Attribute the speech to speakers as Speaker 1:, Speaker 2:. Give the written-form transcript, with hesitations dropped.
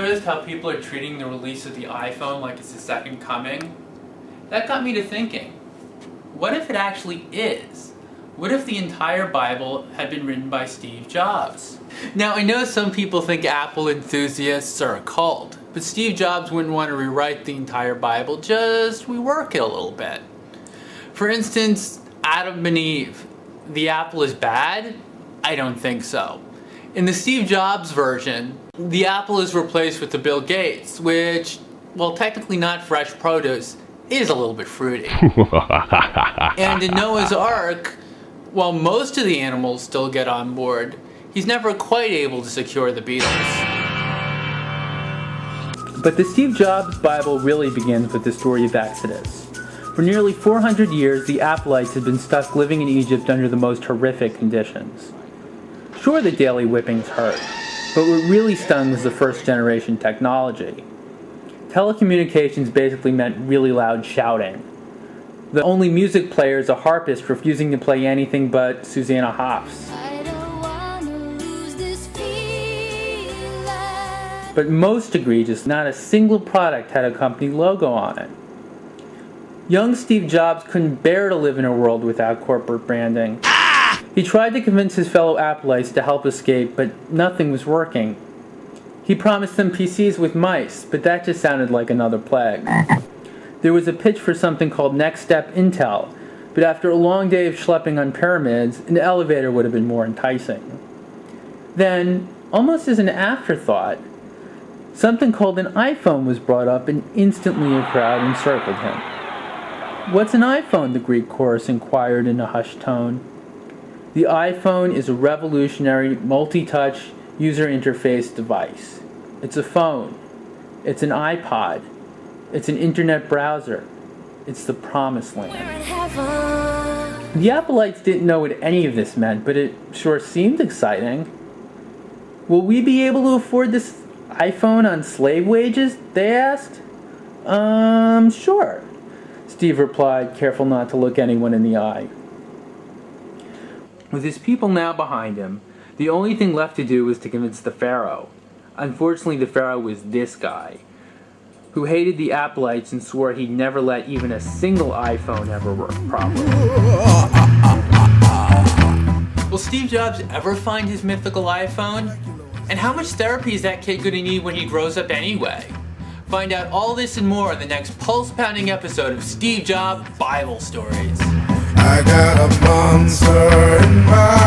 Speaker 1: noticed how people are treating the release of the iPhone like it's the second coming? That got me to thinking, what if it actually is? What if the entire Bible had been written by Steve Jobs? Now, I know some people think Apple enthusiasts are a cult, but Steve Jobs wouldn't want to rewrite the entire Bible, just rework it a little bit. For instance, Adam and Eve. The apple is bad? I don't think so. In the Steve Jobs version, the apple is replaced with the Bill Gates, which, while technically not fresh produce, is a little bit fruity. And in Noah's Ark, while most of the animals still get on board, he's never quite able to secure the Beatles. But the Steve Jobs Bible really begins with the story of Exodus. For nearly 400 years, the Appleites had been stuck living in Egypt under the most horrific conditions. Sure, the daily whippings hurt, but what really stung was the first-generation technology. Telecommunications basically meant really loud shouting. The only music player is a harpist refusing to play anything but Susanna Hoffs. But most egregious, not a single product had a company logo on it. Young Steve Jobs couldn't bear to live in a world without corporate branding. He tried to convince his fellow Appleites to help escape, but nothing was working. He promised them PCs with mice, but that just sounded like another plague. There was a pitch for something called Next Step Intel, but after a long day of schlepping on pyramids, an elevator would have been more enticing. Then, almost as an afterthought, something called an iPhone was brought up, and instantly a crowd encircled him. "What's an iPhone?" the Greek chorus inquired in a hushed tone. The iPhone is a revolutionary, multi-touch, user interface device. It's a phone. It's an iPod. It's an internet browser. It's the promised land. The Appleites didn't know what any of this meant, but it sure seemed exciting. "Will we be able to afford this iPhone on slave wages?" they asked. Sure," Steve replied, careful not to look anyone in the eye. With his people now behind him, the only thing left to do was to convince the Pharaoh. Unfortunately, the Pharaoh was this guy, who hated the Appleites and swore he'd never let even a single iPhone ever work properly. Will Steve Jobs ever find his mythical iPhone? And how much therapy is that kid going to need when he grows up anyway? Find out all this and more in the next pulse-pounding episode of Steve Jobs Bible Stories.
Speaker 2: I got a monster in my